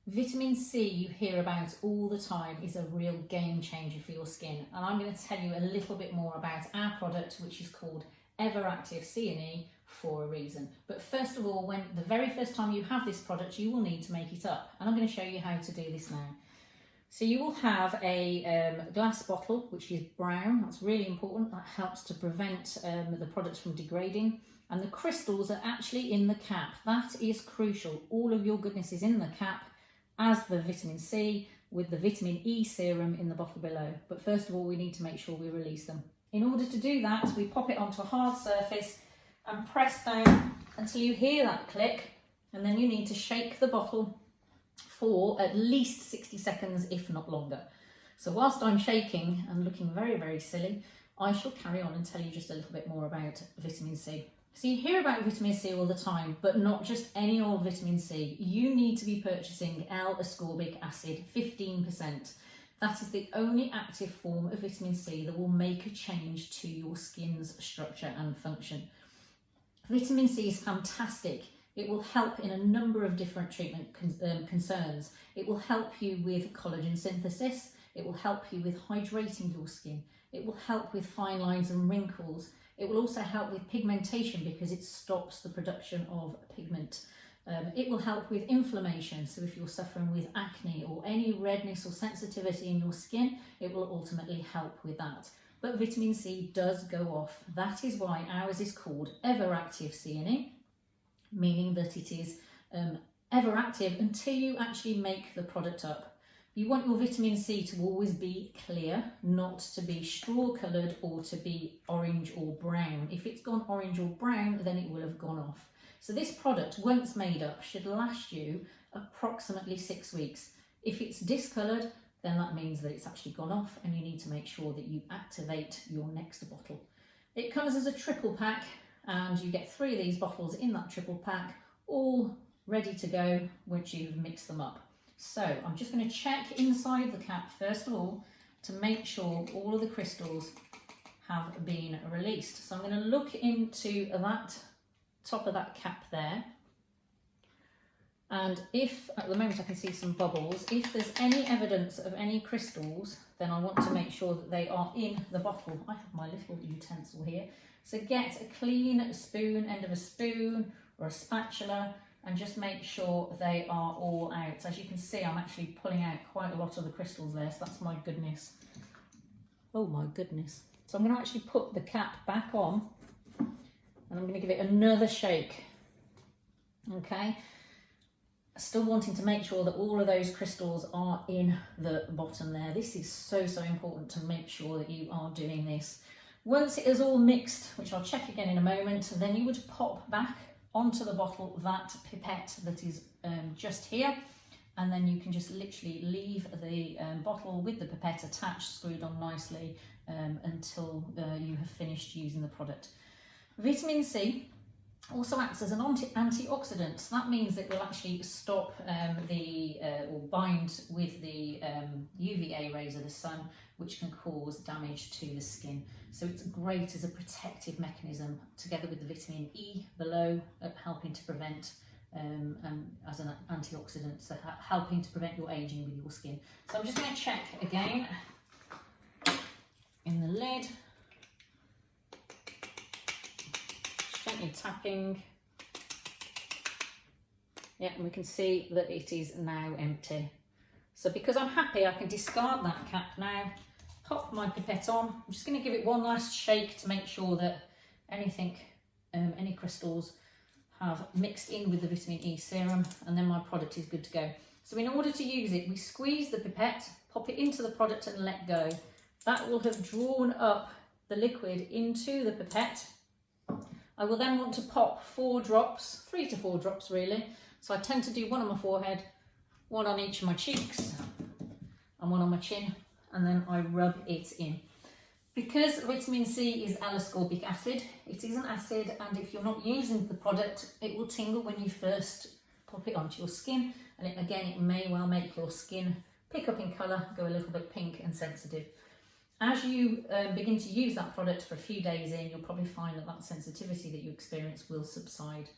Vitamin C, you hear about all the time, is a real game changer for your skin. And I'm going to tell you a little bit more about our product, which is called Everactive C&E, for a reason. But first of all, when the very first time you have this product, you will need to make it up. And I'm going to show you how to do this now. So you will have a glass bottle, which is brown. That's really important. That helps to prevent the products from degrading. And the crystals are actually in the cap. That is crucial. All of your goodness is in the cap, as the vitamin C, with the vitamin E serum in the bottle below. But first of all, we need to make sure we release them. In order to do that, we pop it onto a hard surface and press down until you hear that click, and then you need to shake the bottle for at least 60 seconds, if not longer. So whilst I'm shaking and looking very, very silly, I shall carry on and tell you just a little bit more about vitamin C. So you hear about vitamin C all the time, but not just any old vitamin C. You need to be purchasing L-ascorbic acid, 15%. That is the only active form of vitamin C that will make a change to your skin's structure and function. Vitamin C is fantastic. It will help in a number of different treatment concerns. It will help you with collagen synthesis. It will help you with hydrating your skin. It will help with fine lines and wrinkles. It will also help with pigmentation because it stops the production of pigment. It will help with inflammation. So if you're suffering with acne or any redness or sensitivity in your skin, it will ultimately help with that. But vitamin C does go off. That is why ours is called Everactive C&E, meaning that it is ever active until you actually make the product up. You want your vitamin C to always be clear, not to be straw coloured or to be orange or brown. If it's gone orange or brown, then it will have gone off. So this product, once made up, should last you approximately 6 weeks. If it's discoloured, then that means that it's actually gone off and you need to make sure that you activate your next bottle. It comes as a triple pack, and you get 3 of these bottles in that triple pack, all ready to go once you've mixed them up. So I'm just going to check inside the cap first of all to make sure all of the crystals have been released. So I'm going to look into that top of that cap there, and if at the moment I can see some bubbles, if there's any evidence of any crystals, then I want to make sure that they are in the bottle. I have my little utensil here. So get a clean spoon, end of a spoon or a spatula, and just make sure they are all out. As you can see, I'm actually pulling out quite a lot of the crystals there, so that's my goodness. Oh my goodness. So I'm going to actually put the cap back on and I'm going to give it another shake. Okay. Still wanting to make sure that all of those crystals are in the bottom there. This is so, so important to make sure that you are doing this. Once it is all mixed, which I'll check again in a moment, then you would pop back onto the bottle that pipette that is just here, and then you can just literally leave the bottle with the pipette attached, screwed on nicely until you have finished using the product. Vitamin C also acts as an antioxidant. So that means it will actually stop or bind with the UVA rays of the sun, which can cause damage to the skin. So it's great as a protective mechanism, together with the vitamin E below, helping to prevent and as an antioxidant, so helping to prevent your aging with your skin. So I'm just going to check again in the lid. Gently tapping. Yeah, and we can see that it is now empty. So because I'm happy, I can discard that cap now, pop my pipette on. I'm just going to give it one last shake to make sure that anything, any crystals have mixed in with the vitamin E serum, and then my product is good to go. So in order to use it, we squeeze the pipette, pop it into the product and let go. That will have drawn up the liquid into the pipette. I will then want to pop 4 drops, 3 to 4 drops really. So I tend to do one on my forehead, one on each of my cheeks and one on my chin, and then I rub it in. Because vitamin C is L-ascorbic acid, it is an acid, and if you're not using the product, it will tingle when you first pop it onto your skin, and it may well make your skin pick up in colour, go a little bit pink and sensitive. As you begin to use that product for a few days in, you'll probably find that that sensitivity that you experience will subside.